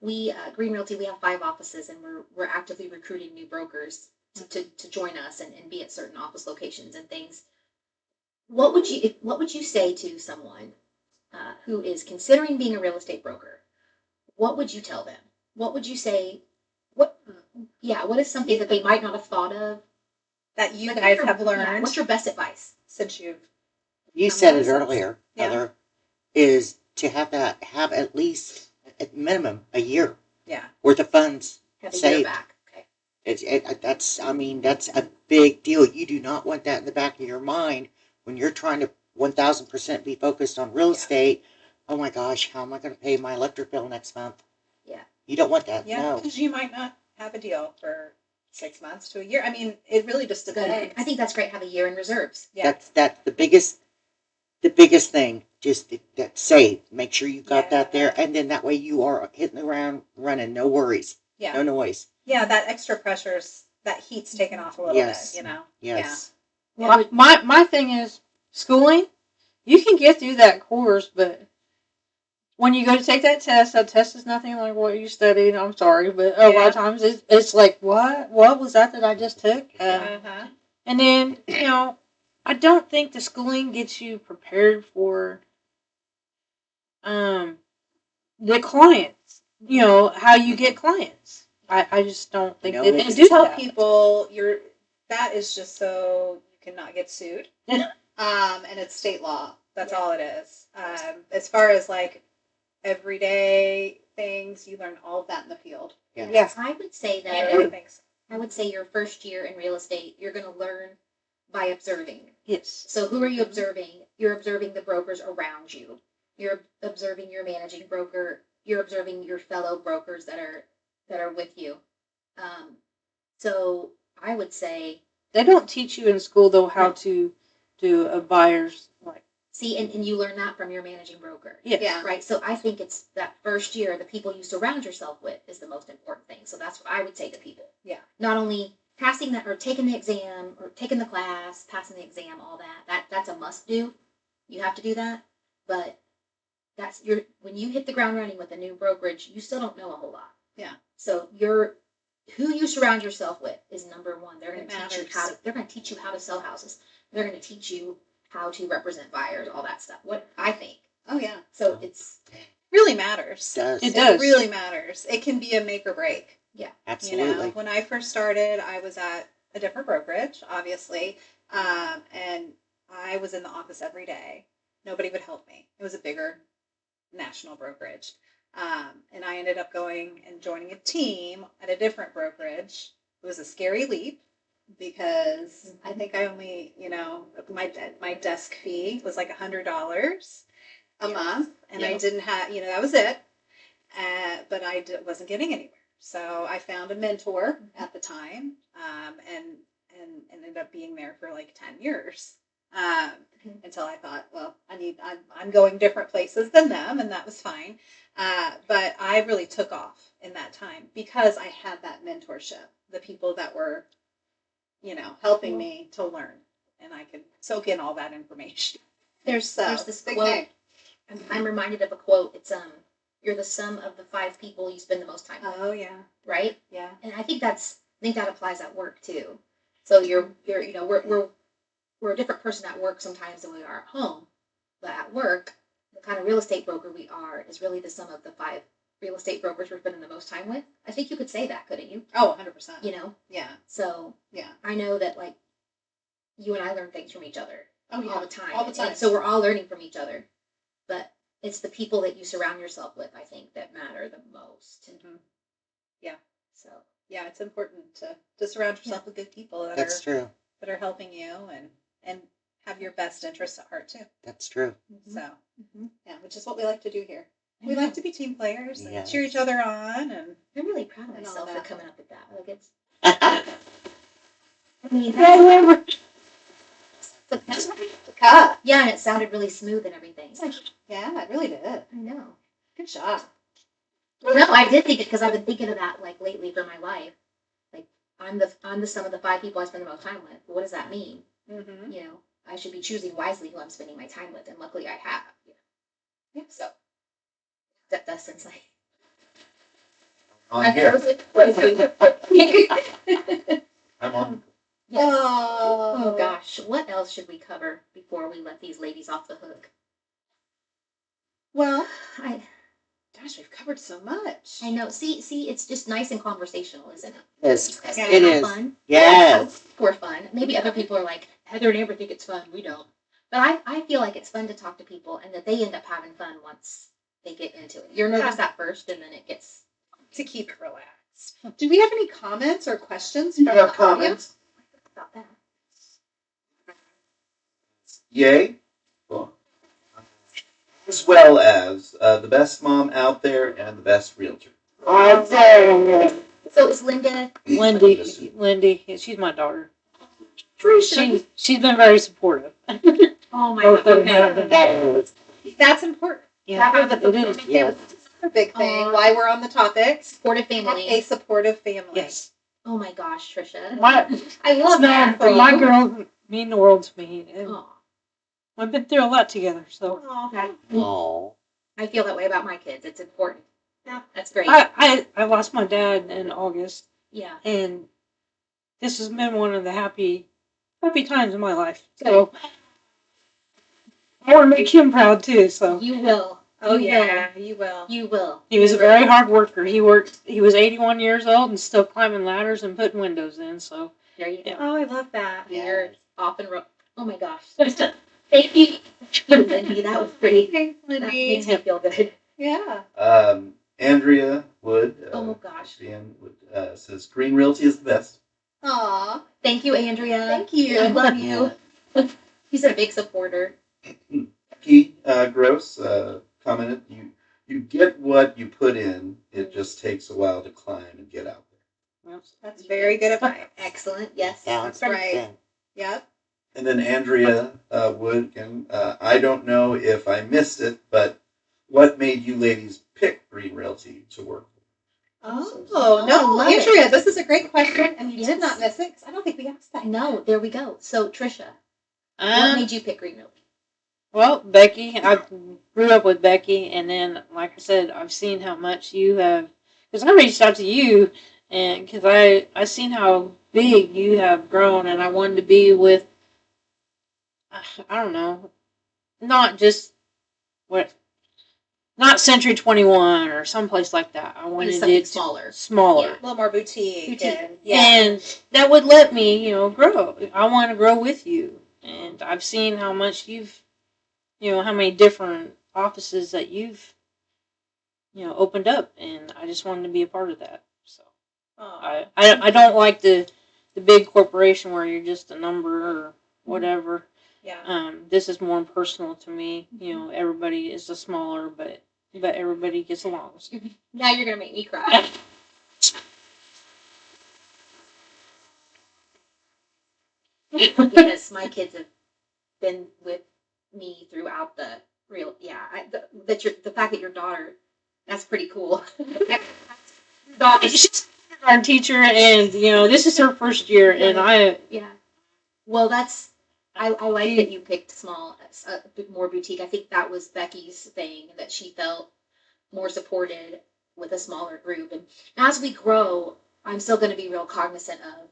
we, Green Realty, we have 5 offices and we're actively recruiting new brokers to join us and be at certain office locations and things. What would you say to someone who is considering being a real estate broker? What would you tell them? What would you say? What is something that they might not have thought of? That you Like, guys what's your- have learned yeah, what's your best advice? since you've. You Come said on, it sis. earlier, Yeah. Heather, is to have at least at minimum a year Yeah. worth of funds. Have a year Saved. back. Okay. That's a big deal. You do not want that in the back of your mind when you're trying to 1000% be focused on real Yeah. estate. Oh my gosh, how am I going to pay my electric bill next month? Yeah. You don't want that. Yeah, No. because you might not have a deal for 6 months to a year. I mean, it really just Good. depends. I think that's great. Have a year in reserves. Yeah. That's the biggest thing. Just that save. Make sure you got that there, Yeah. and then that way you are hitting the ground running. No worries. Yeah. No noise. Yeah, that extra pressure's, that heat's taken off a little Yes. bit, Yes. Well, my thing is schooling. You can get through that course, but when you go to take that test is nothing like what you studied. I'm sorry, but a lot of times it's like, what was that I just took? Uh-huh. And then I don't think the schooling gets you prepared for the clients. How you get clients. I just don't think No, they it's- can Just do tell that. people that is just so you cannot get sued. And it's state law. That's all it is. As far as like everyday things, you learn all of that in the field. Yeah. I would say I that really think so. I would say your first year in real estate, you're going to learn by observing. Yes. So who are you observing? You're observing the brokers around you. You're observing your managing broker. You're observing your fellow brokers that are with you. So I would say, They don't teach you in school though how to do a buyer's like. see, and you learn that from your managing broker. Yes. Yeah. Right. So I think it's that first year, the people you surround yourself with is the most important thing. So that's what I would say to people. Yeah. Not only passing that or taking the exam or taking the class, passing the exam, all that's a must do. You have to do that. But when you hit the ground running with a new brokerage, you still don't know a whole lot. Yeah. So who you surround yourself with is number one. They're going It to teach you matters. they're going to teach you how to sell houses. They're going to teach you how to represent buyers, all that stuff. What I think. Oh yeah. So it's Really matters. Does. It does. really matters. It can be a make or break. Absolutely. When I first started, I was at a different brokerage, obviously, and I was in the office every day. Nobody would help me. It was a bigger national brokerage, and I ended up going and joining a team at a different brokerage. It was a scary leap because I think I only, my desk fee was like $100 a month, and I didn't have, that was it. But I wasn't getting anywhere. So I found a mentor at the time, and ended up being there for like 10 years. Until I thought, well, I'm going different places than them, and that was fine. But I really took off in that time because I had that mentorship, the people that were, helping me to learn, and I could soak in all that information. there's this big quote. thing. I'm reminded of a quote. It's you're the sum of the 5 people you spend the most time with, Oh yeah, right? yeah. And I think that applies at work too. So you're we're a different person at work sometimes than we are at home, but at work, the kind of real estate broker we are is really the sum of the 5 real estate brokers we're spending the most time with. I think you could say that, couldn't you? Oh, 100%. You know. Yeah, So yeah. I know that like you and I learn things from each other Oh yeah, all the time. all the time. And so we're all learning from each other, but it's the people that you surround yourself with, I think, that matter the most. Mhm. Yeah. So Yeah, it's important to surround yourself with good people That's true. that are helping you and have your best interests at heart too. That's true. So mm-hmm. yeah, which is what we like to do here. I We know. like to be team players and Yes. cheer each other on and I'm really proud of And all myself for that. coming up with that. Like it's, That's I mean, the cut. yeah, and it sounded really smooth and everything. Yeah, it really did. I know. Good job. No, I did think it because I've been thinking of that like lately for my life. Like I'm the sum of the 5 people I spend the most time with. What does that mean? Mm-hmm. You know, I should be choosing wisely who I'm spending my time with, and luckily I have. You know? Yeah, so that's insight. On here. Yes. I'm on. Oh gosh, what else should we cover before we let these ladies off the hook? Well, I we've covered so much. know. See, it's just nice and conversational, isn't it? Yes, It's Yeah. it not is. fun. Yes. We're fun. Maybe other people are like, Heather and Amber think it's fun. We don't. But I feel like it's fun to talk to people and that they end up having fun once they get into it. You're nervous at first and then it gets. To keep it relaxed. Do we have any comments or questions You from have the comments? About that. Yay. Cool. As well as the best mom out there and the best realtor. So is Linda? Lindy, she's my daughter. Tricia. She's been very supportive. Oh my Both god. of them have been. audience? That's important. Yeah, That was it is. Yes. A big thing. Aw. Why we're on the topic. Supportive Have family. a supportive family. Yes. Oh my gosh, Tricia. My, I love that. for my you. girls mean the world to me. And Aw. we've been through a lot together, so Aw. Oh. I feel that way about my kids. It's important. Yeah. That's great. I lost my dad in August, Yeah. and this has been one of the happy times in my life. So I want to make him proud too. So You will. Oh You yeah, you will. will. You will. he was a You very will. hard worker. He was 81 years old and still climbing ladders and putting windows in. So There you go. Yeah. Oh, I love that. You're off and oh my gosh. Thank you, Lindy. That was pretty. Thanks, That Lindy. makes me feel good. Yeah. Andrea Wood. Oh gosh. Dan Wood, says Green Realty is the best. Aw. Thank you, Andrea. Thank you. I love you. He's a big supporter. Key Gross commented, you get what you put in. It just takes a while to climb and get out there. That's very good advice. Excellent. Yes. Sounds That's right. good. Yep. And then Andrea Wood, and I don't know if I missed it, but what made you ladies pick Green Realty to work with? Oh, I no, love it. Andrea, this is a great question, and you Yes. did not miss it because I don't think we asked that. No, there we go. So, Tricia, what um, made you pick Green Realty? well, Becky, I grew up with Becky, and then like I said, I've seen how much you have. Because I reached out to you, and because I seen how big you have grown, and I wanted to be with. I don't know, not just what. Not Century 21 or someplace like that. I wanted something it smaller. smaller. Yeah. A little more boutique. Boutique. And, yeah. And that would let me, grow. I want to grow with you. And I've seen how much you've, how many different offices that you've, opened up. And I just wanted to be a part of that. So Aw. I don't like the big corporation where you're just a number or whatever. Yeah. This is more personal to me. Everybody is a smaller, but everybody gets along. Now you're going to make me cry. Because my kids have been with me throughout the the fact that your daughter, that's pretty cool. She's our teacher, and this is her first year, and Yeah. Well, that's I like that you picked small, a bit more boutique. I think that was Becky's thing, that she felt more supported with a smaller group. And as we grow, I'm still going to be real cognizant of,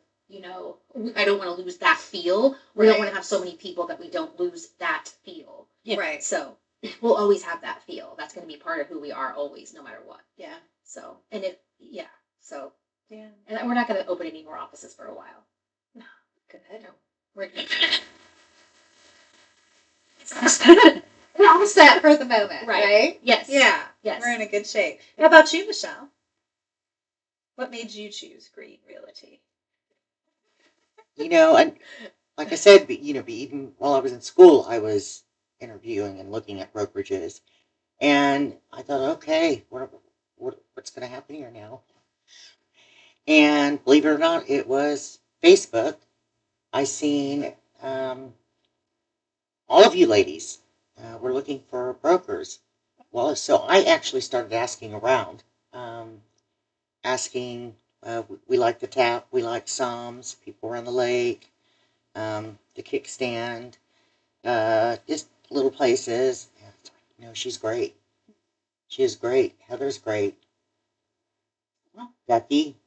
I don't want to lose that feel. We don't want to have so many people that we don't lose that feel. Yeah. Right. So we'll always have that feel. That's going to be part of who we are always, no matter what. Yeah. So, so, Yeah. and we're not going to open any more offices for a while. No. Good. No, we're good. We're all set for the moment, right? Yes. Yeah. Yes. We're in a good shape. How about you, Michelle? What made you choose Greene Realty? Like I said, even while I was in school, I was interviewing and looking at brokerages, and I thought, okay, what's going to happen here now? And believe it or not, it was Facebook. I seen all of you ladies were looking for brokers. Well, so I actually started asking around, asking. We like the tap, we like Psalms, people around the lake, the kickstand, just little places. She's great. She is great. Heather's great. Becky,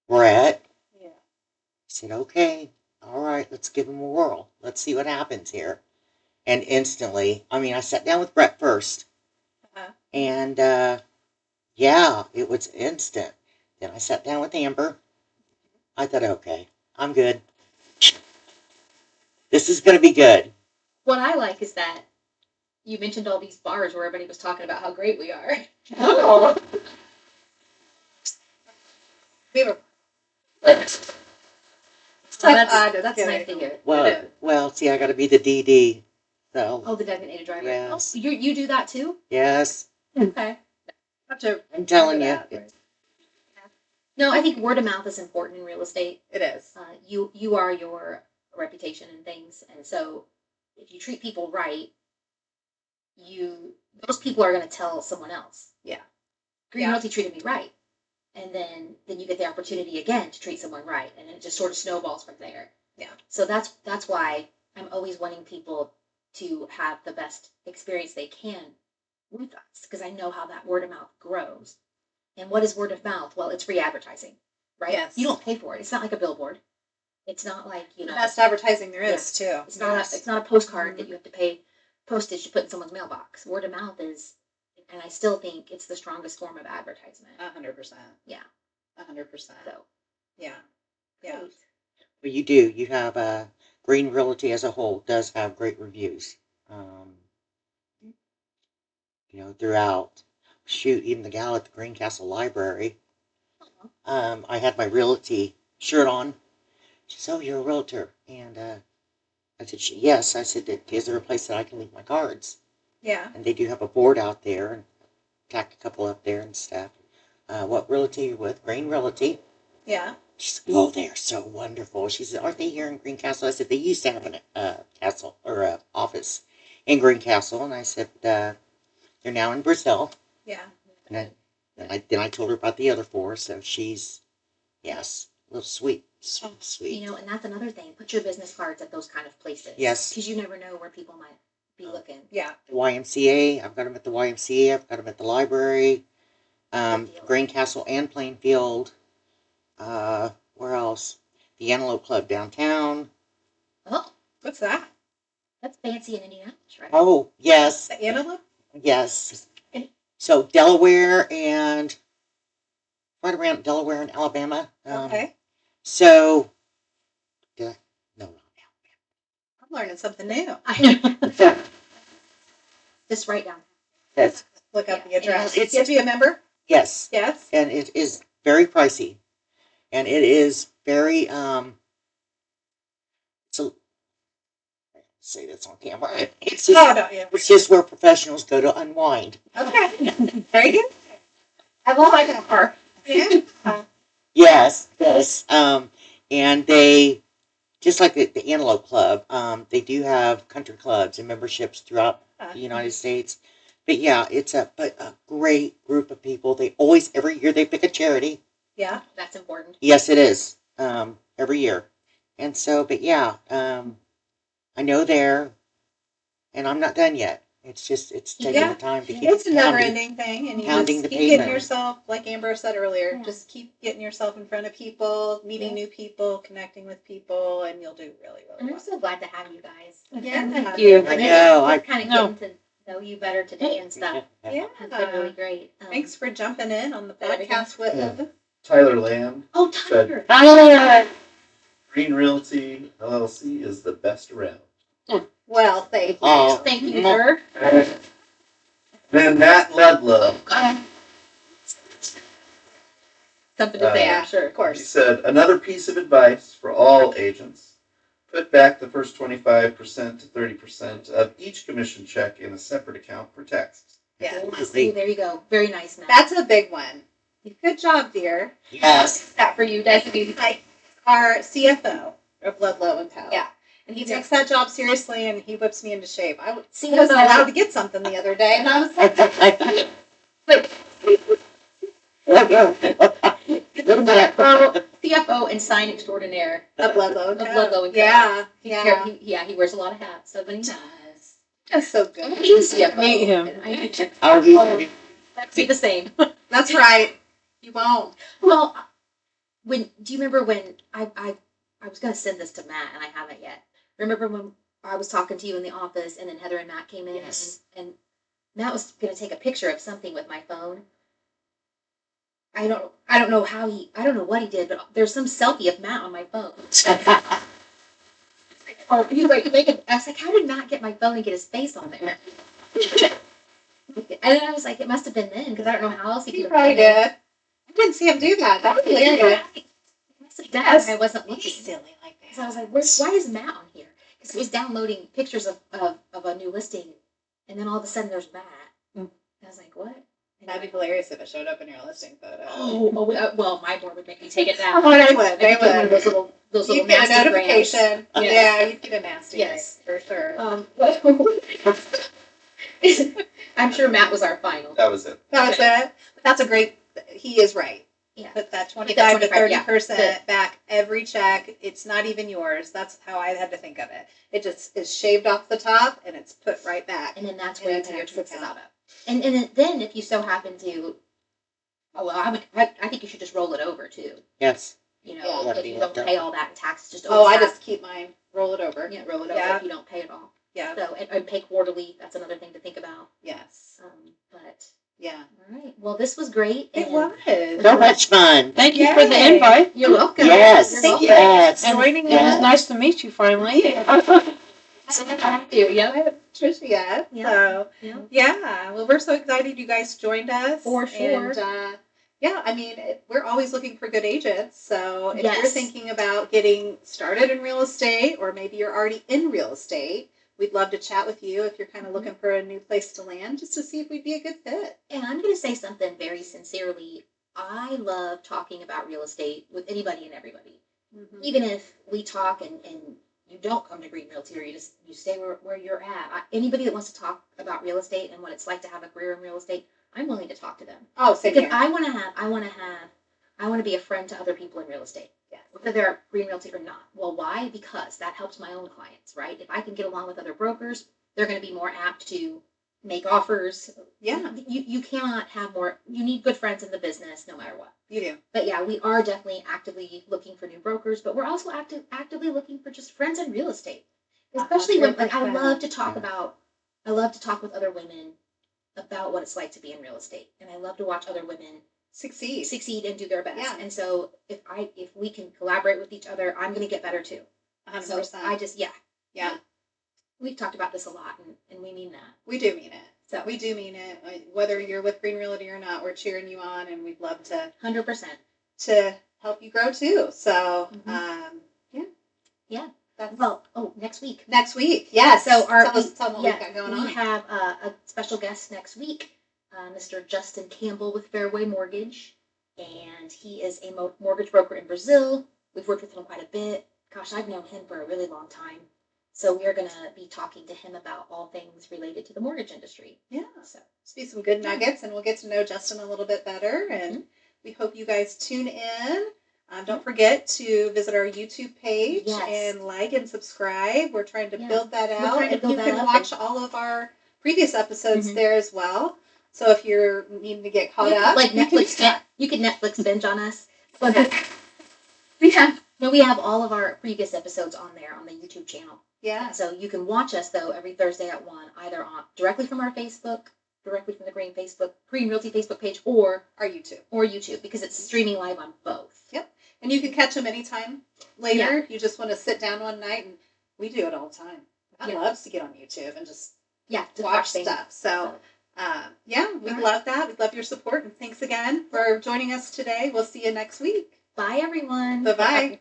Brett. Yeah. I said, okay, all right, let's give him a whirl. Let's see what happens here. And instantly, I sat down with Brett first. And, yeah, it was instant. Then I sat down with Amber. I thought, okay, I'm good. This is going to be good. What I like is that you mentioned all these bars where everybody was talking about how great we are. Oh. We were. So that's Yeah. nice to hear. Well, see, I got to be the DD. So. Oh, the designated driver. Yes. Oh, you do that too? Yes. Okay. I'm telling you. No, I think word of mouth is important in real estate. It is. You are your reputation and things, and so if you treat people right, those people are going to tell someone else. Yeah. Greene Realty treated me right, and then you get the opportunity again to treat someone right, and it just sort of snowballs from there. Yeah. So that's why I'm always wanting people to have the best experience they can with us, because I know how that word of mouth grows. And what is word of mouth? Well, it's free advertising, right? Yes. You don't pay for it. It's not like a billboard. It's not like, The best advertising there is, too. It's not a postcard that you have to pay postage to put in someone's mailbox. Word of mouth is, and I still think it's the strongest form of advertisement. 100%. Yeah. 100%. So. Yeah. Yeah. Well, you do. You have Greene Realty as a whole does have great reviews. Throughout. Shoot, even the gal at the Greencastle Library. I had my realty shirt on. She said, "Oh, you're a realtor," and I said, "Yes." I said, "Is there a place that I can leave my cards?" Yeah. And they do have a board out there, and tacked a couple up there and stuff. What realty are you with? Greene Realty. Yeah. She said, "Oh, they're so wonderful." She said, "Aren't they here in Greencastle?" I said, "They used to have a castle or a office in Greencastle," and I said, "They're now in Brazil." Yeah. And then I told her about the other four, so she's, yes, a little sweet. Sweet. And that's another thing. Put your business cards at those kind of places. Yes. Because you never know where people might be looking. Yeah. The YMCA, I've got them at the YMCA, I've got them at the library, Good deal. Greencastle and Plainfield. Where else? The Antelope Club downtown. Oh, What's that? that's fancy in Indianapolis, right? Oh, yes. The antelope? Yes. So Delaware and right around Delaware and Alabama. Okay. So, no, not I'm learning something new. Alabama. Just write down. That's Look up Yeah. the address. It's- You have to be a member? yes, Yes. and it is very pricey, and it is very so. Say this on camera. It's just, Oh, no, yeah. it's just where professionals go to unwind. Okay. Very good. I love my number. Yeah. Yes, yes. And they, just like the Antelope Club, they do have country clubs and memberships throughout the United States. But yeah, it's a great group of people. They always, every year they pick a charity. Yeah. That's important. Yes, it is. Every year. And so, but yeah, I know there, and I'm not done yet. It's just, it's taking Yeah. the time to keep It's a never pounding. ending thing, and you Pounding just the keep getting pavement. yourself, like Amber said earlier, Yeah. just keep getting yourself in front of people, meeting Yeah. new people, connecting with people, and you'll do really, And really I'm so glad to have you guys. Yeah. Thank you. I know. Just kind of No. getting to know you better today and stuff. well. It's been really Yeah. great. Thanks for jumping in on the Is that everything? podcast with Yeah. us. Tyler Lamb, Oh, Tyler. Greene Realty LLC is the best around. Well, thank you. Oh. Thank you, Mwah. sir. Then Matt Ludlow. Something to say, I'm sure. Of He course. said, another piece of advice for all agents. Put back the first 25% to 30% of each commission check in a separate account for taxes. Yeah. Absolutely. Ooh, there you go. Very nice, Matt. That's a big one. Good job, dear. Yes. that for you, Desi. Like our CFO of Ludlow and Co. Yeah. And he takes that job seriously, and he whips me into shape. I CFO. wasn't allowed to get something the other day, and I was like, CFO and sign extraordinaire of Ludlow and of Co. Ludlow and Co. Yeah, He yeah. he wears a lot of hats. So, but he does. That's so good. He's CFO. Meet him. Let's be the same. That's right. You won't. Well, do you remember when I was going to send this to Matt and I haven't yet. Remember when I was talking to you in the office and then Heather and Matt came in Yes. and Matt was going to take a picture of something with my phone. I don't know what he did, but there's some selfie of Matt on my phone. Oh, he was like, I was like, how did Matt get my phone and get his face on there? And then I was like, it must have been then because I don't know how else he He could have probably done it. did. I didn't see him do that. That was Yeah, hilarious. he must have done it. I wasn't looking. He's silly like that. So I was like, why is Matt on here? Because he was downloading pictures of a new listing, and then all of a sudden there's Matt. And I was like, what? And That'd be hilarious if it showed up in your listing photo. well, my board would make me take it down. Oh, they would. I They could get one of would. those little You'd get a nasty notification. Yeah. Yeah, you'd get a nasty Yes. for sure. I'm sure Matt was our final. That was it. That was it. But that's a great. He is right. Yeah. Put that Get 25 that to 25, 30% back every check. It's not even yours. That's how I had to think of it. It just is shaved off the top and it's put right back. And then that's where you And pay your tax taxes account. out of. And then if you so happen to, I think you should just roll it over too. Yes. You Yeah. know, Let it if be you left don't pay all that in taxes, just Oh, I always just keep mine. Roll it over. roll it over Yeah. if you don't pay it all. Yeah. So and pay quarterly. That's another thing to think about. Yes. But Yeah. all right. Well, this was great. It and was. So much fun. Thank you for the Yay. invite. You're welcome. Yes. You're welcome. Yes. And Joining it was us. nice to meet you finally. Thank you. Yeah. Tricia yet. Yeah. So, Yeah. yeah. Well, we're so excited you guys joined us. For sure. And, yeah, I mean, we're always looking for good agents. So if you're Yes. thinking about getting started in real estate, or maybe you're already in real estate, we'd love to chat with you if you're kind of looking for a new place to land, just to see if we'd be a good fit. And I'm going to say something very sincerely. I love talking about real estate with anybody and everybody. Even if we talk and you don't come to Greene Realty or you stay where you're at. Anybody that wants to talk about real estate and what it's like to have a career in real estate, I'm willing to talk to them. Oh, same Because here. I want to be a friend to other people in real estate. Yes. Whether they're Greene Realty or not. Well, why? Because that helps my own clients, right? If I can get along with other brokers, they're going to be more apt to make offers. Yeah, You cannot have more. You need good friends in the business no matter what. you do. But yeah, we are definitely actively looking for new brokers, but we're also actively looking for just friends in real estate. Especially when like, I 100%. love to talk with other women about what it's like to be in real estate. And I love to watch other women Succeed. succeed and do their best. Yeah. And so if we can collaborate with each other, I'm going to get better too. 100%. So I just, yeah, we've talked about this a lot and we mean that. we do mean it. So We do mean it. Whether you're with Greene Realty or not, we're cheering you on, and we'd love 100%. to help you grow too. So, Mhm. Yeah. That's Well, next week. next week. Yeah. So tell them what we've got going we on. have a special guest next week, Mr. Justin Campbell with Fairway Mortgage, and he is a mortgage broker in Brazil. We've worked with him quite a bit. Gosh, I've known him for a really long time. So we are going to be talking to him about all things related to the mortgage industry. Yeah. So Just be some good nuggets, and we'll get to know Justin a little bit better. And we hope you guys tune in. Don't forget to visit our YouTube page Yes. and like and subscribe. We're trying to Yeah. build that We're out. trying to And build you that can up watch all of our previous episodes Mhm. there as well. So if you're needing to get caught up, like you can Netflix, do that. you could Netflix binge on us. But we have all of our previous episodes on there on the YouTube channel. Yeah. So you can watch us though every Thursday at 1, either on directly from our Facebook, directly from the Greene Realty Facebook page, or Our YouTube. because it's streaming live on both. Yep. And you can catch them anytime later. You just want to sit down one night, and we do it all the time. I loves to get on YouTube and just to watch things. stuff. So, we'd love that. We'd love your support. And thanks again for joining us today. We'll see you next week. Bye, everyone. Bye-bye.